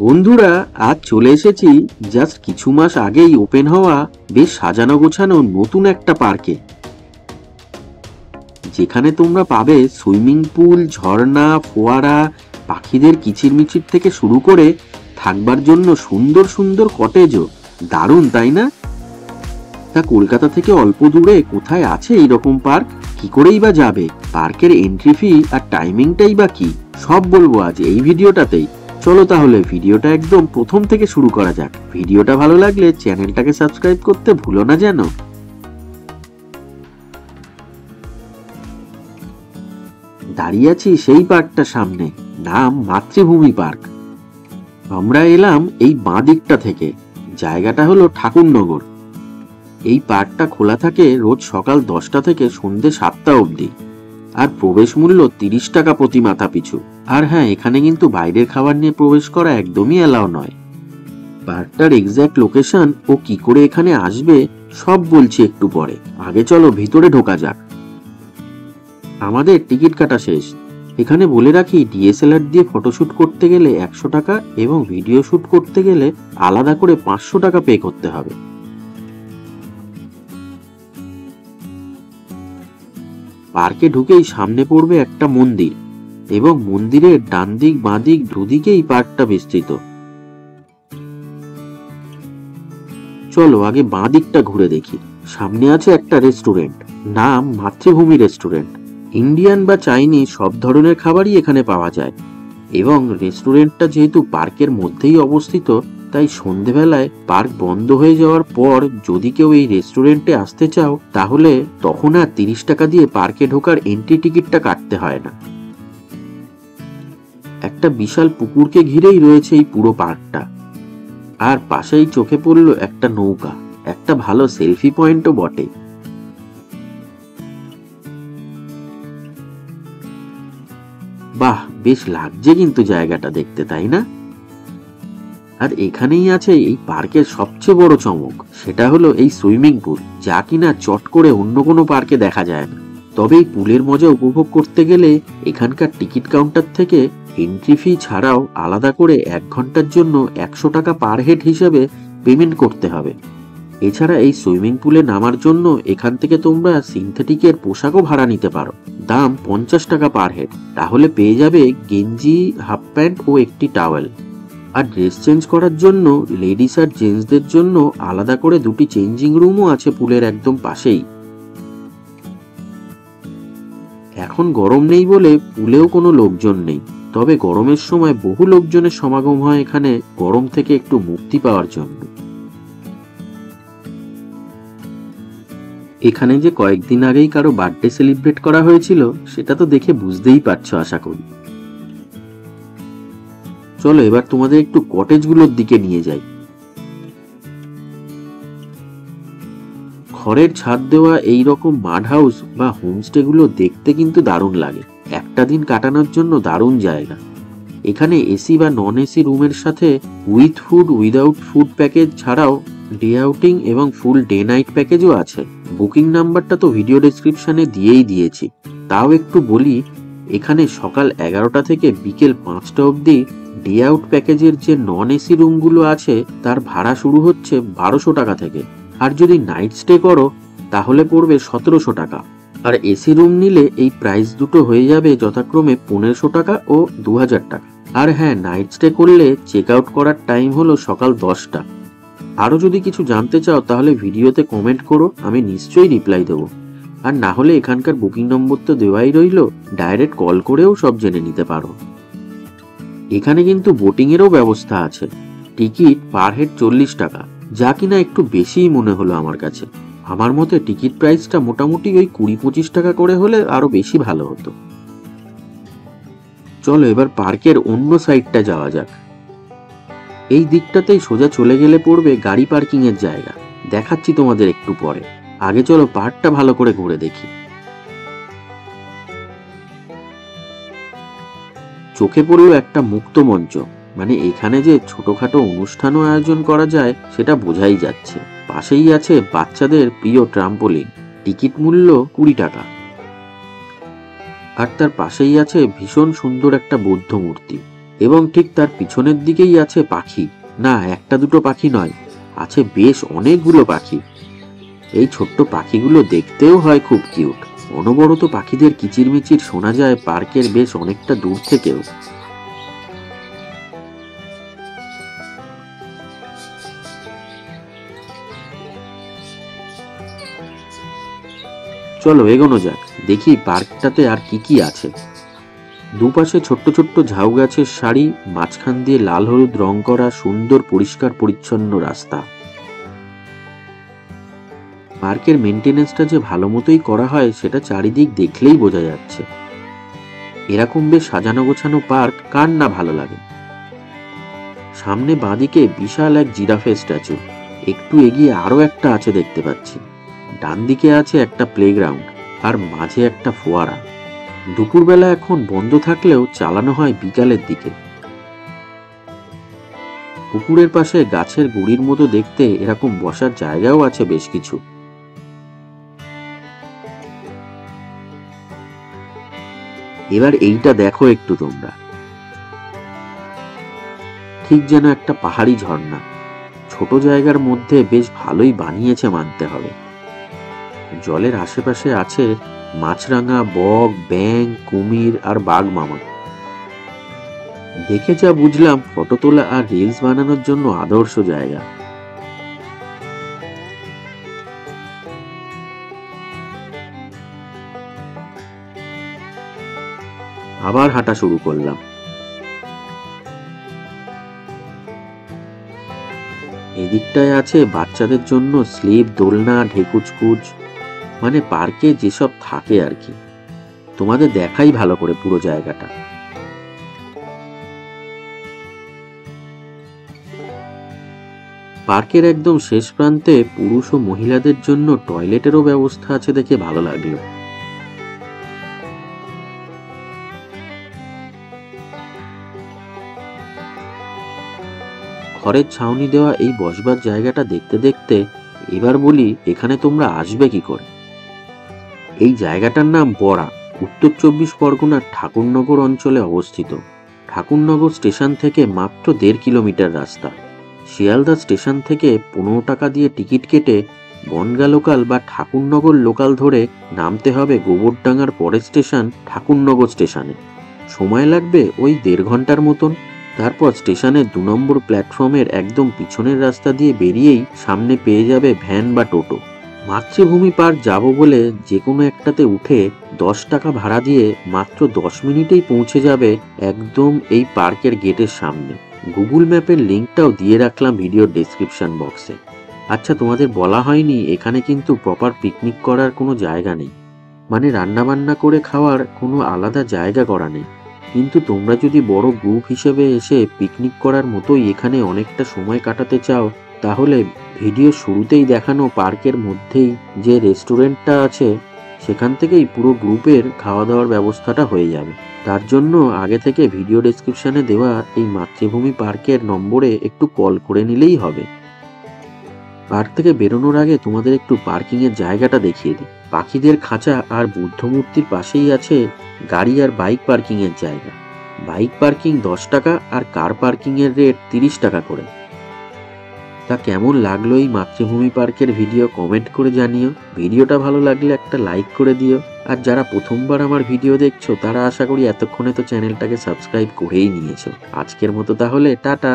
বন্ধুরা, আজ চলে এসেছি জাস্ট কিছু মাস আগেই ওপেন হওয়া বেশ সাজানো গোছানো নতুন একটা পার্কে, যেখানে তোমরা পাবে সুইমিং পুল, ঝর্ণা, ফোয়ারা, পাখিদের কিচিরমিচির থেকে শুরু করে থাকবার জন্য সুন্দর সুন্দর কটেজও। দারুণ, তাই না? তা কলকাতা থেকে অল্প দূরে কোথায় আছে এইরকম পার্ক? কি করেই বা যাবে? পার্কের এন্ট্রি ফি আর টাইমিংটাই বা কি, সব বলবো আজ এই ভিডিওটাতেই। চলো তাহলে ভিডিওটা একদম প্রথম থেকে শুরু করা যাক। ভিডিওটা ভালো লাগলে চ্যানেলটাকে সাবস্ক্রাইব করতে ভুলো না যেন। দাঁড়িয়ে আছি সেই পার্কটার সামনে, নাম মাতৃভূমি পার্ক। আমরা এলাম এই বাঁ দিকটা থেকে। জায়গাটা হলো ঠাকুরনগর। এই পার্কটা খোলা থাকে রোজ সকাল 10টা থেকে সন্ধ্যে 7টা অবধি, আর প্রবেশ মূল্য 30 টাকা প্রতি মাথা পিছু। আর হ্যাঁ, এখানে কিন্তু বাইরের খাবার নিয়ে প্রবেশ করা একদমই অ্যালাউ নয়। পার্কটার এক্স্যাক্ট লোকেশন ও কি করে এখানে আসবে সব বলছি একটু পরে। আগে চলো ভিতরে ঢোকা যাক। আমাদের টিকিট কাটা শেষ। এখানে বলে রাখি, ডিএসএলআর দিয়ে ফটোশুট করতে গেলে 100 টাকা এবং ভিডিও শুট করতে গেলে আলাদা করে 500 টাকা পে করতে হবে। পার্কে ঢুকেই সামনে পড়বে একটা মন্দির, এবং মন্দিরের ডান দিক বাঁ দিক দুদিকেই পার্কটা বিস্তৃত। চলো আগে বাঁ দিকটা ঘুরে দেখি। সামনে আছে একটা রেস্টুরেন্ট, নাম মাতৃভূমি রেস্টুরেন্ট। ইন্ডিয়ান বা চাইনিজ সব ধরনের খাবারই এখানে পাওয়া যায়, এবং রেস্টুরেন্টটা যেহেতু পার্কের মধ্যেই অবস্থিত, তাই সন্ধেবেলায় পার্ক বন্ধ হয়ে যাওয়ার পর যদি কেউ এই রেস্টুরেন্টে আসতে চাও, তাহলে তখন আর 30 টাকা দিয়ে পার্কে ঢোকার এন্ট্রি টিকিটটা কাটতে হয় না। একটা বিশাল পুকুরকে ঘিরেই রয়েছে এই পুরো পার্কটা, আর পাশেই চোখে পড়লো একটা নৌকা, একটা ভালো সেলফি পয়েন্টও বটে। বাহ, বেশ লাগছে কিন্তু জায়গাটা দেখতে, তাই না? আর এখানেই আছে এই পার্কের সবচেয়ে বড় চমক, সেটা হলো এই সুইমিং পুল, যা কিনা চট করে অন্য কোনো পার্কে দেখা যায় না। তবে এই পুলের মজা উপভোগ করতে গেলে এখানকার টিকিট কাউন্টার থেকে এন্ট্রি ফি ছাড়াও আলাদা করে 1 ঘন্টার জন্য 100 টাকা পার হেড হিসেবে পেমেন্ট করতে হবে। এছাড়া এই সুইমিং পুলে নামার জন্য এখান থেকে তোমরা সিনথেটিকের পোশাকও ভাড়া নিতে পারো, দাম 50 টাকা পার হেড। তাহলে পেয়ে যাবে গেঞ্জি, হাফ প্যান্ট ও একটি টাওয়েল। আর ড্রেস চেঞ্জ করার জন্য লেডিস আর জেন্টসদের জন্য আলাদা করে 2টি চেঞ্জিং রুমও আছে পুলের একদম পাশেই। এখন গরম নেই বলে পুলেও কোনো লোকজন নেই, তবে গরমের সময় বহু লোকজনের সমাগম হয় এখানে গরম থেকে একটু মুক্তি পাওয়ার জন্য। এখানে যে কয়েকদিন আগেই কারো বার্থডে সেলিব্রেট করা হয়েছিল, সেটা তো দেখে বুঝতেই পারছো আশা করি। চলো এবার তোমাদের একটু কটেজগুলোর দিকে নিয়ে যাই। খড়ের ছাদ দেওয়া এই রকম মাড হাউস বা হোমস্টে গুলো দেখতে কিন্তু দারুণ লাগে। একটা দিন কাটানোর জন্য দারুণ জায়গা। এখানে এসি বা নন এসি রুমের সাথে with food, without food package ছাড়াও ডে আউটিং এবং ফুল ডে নাইট প্যাকেজও আছে। বুকিং নাম্বারটা তো ভিডিও ডেসক্রিপশনে দিয়েই দিয়েছি। তাও একটু বলি, এখানে সকাল 11টা থেকে বিকেল 5টা অবধি ডে আউট প্যাকেজের যে নন এসি রুমগুলো আছে তার ভাড়া শুরু হচ্ছে 1200 টাকা থেকে, আর যদি নাইট স্টে করো তাহলে পড়বে 1700 টাকা। আর এসি রুম নিলে এই প্রাইস দুটো হয়ে যাবে যথাক্রমে 1500 টাকা ও 2000 টাকা। আর হ্যাঁ, নাইট স্টে করলে চেক আউট করার টাইম হলো সকাল 10টা। আরো যদি কিছু জানতে চাও তাহলে ভিডিওতে কমেন্ট করো, আমি নিশ্চয়ই রিপ্লাই দেবো। আর না হলে এখানকার বুকিং নম্বর তো দেওয়াই রইলো, ডাইরেক্ট কল করেও সব জেনে নিতে পারো। এখানে কিন্তু বোটিং এরও ব্যবস্থা আছে। টিকিট পার হেড 40 টাকা, যা কিনা একটু বেশিই মনে হলো আমার কাছে। আমার মতে টিকিট প্রাইসটা মোটামুটি ওই 20-25 টাকা করে হলে আরো বেশি ভালো হতো। চলো এবার পার্কের অন্য সাইডটা যাওয়া যাক। এই দিকটাতেই সোজা চলে গেলে পড়বে গাড়ি পার্কিং এর জায়গা, দেখাচ্ছি তোমাদের একটু পরে। আগে চলো পার্কটা ভালো করে ঘুরে দেখি। চোখে পড়লো একটা মুক্ত মঞ্চ, মানে এখানে যে ছোটখাটো অনুষ্ঠানও আয়োজন করা যায় সেটা বোঝাই যাচ্ছে। পাশেই আছে বাচ্চাদের প্রিয় ট্রাম্পোলিন, টিকিট মূল্য 20 টাকা। আর তার পাশেই আছে ভীষণ সুন্দর একটা বৌদ্ধ মূর্তি। এবং ঠিক তার পিছনের দিকেই আছে পাখি। না, একটা দুটো পাখি নয়, আছে বেশ অনেকগুলো পাখি। এই ছোট্ট পাখিগুলো দেখতেও হয় খুব কিউট। অনবরত পাখিদের কিচিরমিচির শোনা যায় পার্কের বেশ অনেকটা দূর থেকেও। চলো এগোনো যাক, দেখি পার্কটাতে আর কি কি আছে। দুপাশে ছোট্ট ছোট্ট ঝাউ গাছের সারি, মাঝখান দিয়ে লাল হলুদ রং করা সুন্দর পরিষ্কার পরিচ্ছন্ন রাস্তা। পার্কের মেনটেনেন্সটা যে ভালো মতোই করা হয় সেটা চারিদিক দেখলেই বোঝা যাচ্ছে। এরকম বেশ সাজানো গোছানো পার্ক কার না ভালো লাগে। সামনে বাঁদিকে বিশাল এক জিরাফের স্ট্যাচু, একটু এগিয়ে আরো একটা আছে দেখতে পাচ্ছি। ডান দিকে আছে একটা প্লেগ্রাউন্ড, আর মাঝে একটা ফোয়ারা। দুপুরবেলা এখন বন্ধ থাকলেও চালানো হয় বিকালের দিকে। পুকুরের পাশে গাছের গুড়ির মতো দেখতে এরকম বসার জায়গাও আছে বেশ কিছু। এবার এইটা দেখো একটু তোমরা, ঠিক যেন একটা পাহাড়ি ঝর্ণা। ছোট জায়গার মধ্যে বেশ ভালোই বানিয়েছে মানতে হবে। জলের আশেপাশে আছে মাছরাঙা, বক, ব্যাঙ, কুমির আর বাঘ মামা। দেখে যা বুঝলাম ফটো তোলা আর রিলস বানানোর জন্য আদর্শ জায়গা। আবার হাঁটা শুরু করলাম। এদিকটায় আছে বাচ্চাদের জন্য স্লিপ, দোলনা, ঢেকুচকুচ, মানে পার্কে যেসব থাকে আর কি। তোমাদের দেখাই ভালো করে পুরো জায়গাটা। পার্কের একদম শেষ প্রান্তে পুরুষ ও মহিলাদের জন্য টয়লেটেরও ব্যবস্থা আছে দেখে ভালো লাগলো। খড়ের ছাউনি দেওয়া এই বসবার জায়গাটা দেখতে দেখতে এবার বলি, এখানে তোমরা আসবে কি করে। এই জায়গাটার নাম বড়া, উত্তর 24 পরগনার ঠাকুরনগর অঞ্চলে অবস্থিত। ঠাকুরনগর স্টেশন থেকে মাত্র 1.5 কিলোমিটার রাস্তা। শিয়ালদা স্টেশন থেকে 15 টাকা দিয়ে টিকিট কেটে বনগা লোকাল বা ঠাকুরনগর লোকাল ধরে নামতে হবে গোবরডাঙ্গার পরের স্টেশন ঠাকুরনগর স্টেশনে। সময় লাগবে ওই 1.5 ঘন্টার মতন। তারপর স্টেশনের 2 নম্বর প্ল্যাটফর্মের একদম পিছনের রাস্তা দিয়ে বেরিয়েই সামনে পেয়ে যাবে ভ্যান বা টোটো। মাতৃভূমি পার্ক যাব বলে যে কোনো একটাতে উঠে 10 টাকা ভাড়া দিয়ে মাত্র 10 মিনিটেই পৌঁছে যাবে একদম এই পার্কের গেটের সামনে। গুগল ম্যাপের লিঙ্কটাও দিয়ে রাখলাম ভিডিওর ডেসক্রিপশন বক্সে। আচ্ছা, তোমাদের বলা হয়নি এখানে কিন্তু প্রপার পিকনিক করার কোনো জায়গা নেই, মানে রান্নাবান্না করে খাওয়ার কোনো আলাদা জায়গা করা নেই। কিন্তু তোমরা যদি বড় গ্রুপ হিসেবে এসে পিকনিক করার মতোই এখানে অনেকটা সময় কাটাতে চাও, তাহলে ভিডিও শুরুতেই দেখানো পার্কের মধ্যেই যে রেস্টুরেন্টটা আছে সেখান থেকেই পুরো গ্রুপের খাওয়া দাওয়ার ব্যবস্থাটা হয়ে যাবে। তার জন্য আগে থেকে ভিডিও ডেসক্রিপশনে দেওয়া এই মাতৃভূমি পার্কের নম্বরে একটু কল করে নিলেই হবে। পার্ক থেকে বেরোনোর আগে তোমাদের একটু পার্কিং এর জায়গাটা দেখিয়ে দিই। পাখিদের খাঁচা আর বুদ্ধ মূর্তির পাশেই আছে গাড়ি আর বাইক পার্কিং এর জায়গা। বাইক পার্কিং 10 টাকা আর কার পার্কিং এর রেট 30 টাকা করে। তা কেমন লাগলো এই মাতৃভূমি পার্কের ভিডিও কমেন্ট করে জানিও। ভিডিওটা ভালো লাগলে একটা লাইক করে দিও। আর যারা প্রথমবার আমার ভিডিও দেখছো তারা আশা করি এতক্ষণে তো চ্যানেলটাকে সাবস্ক্রাইব করেই নিয়েছো। আজকের মতো তাহলে টাটা।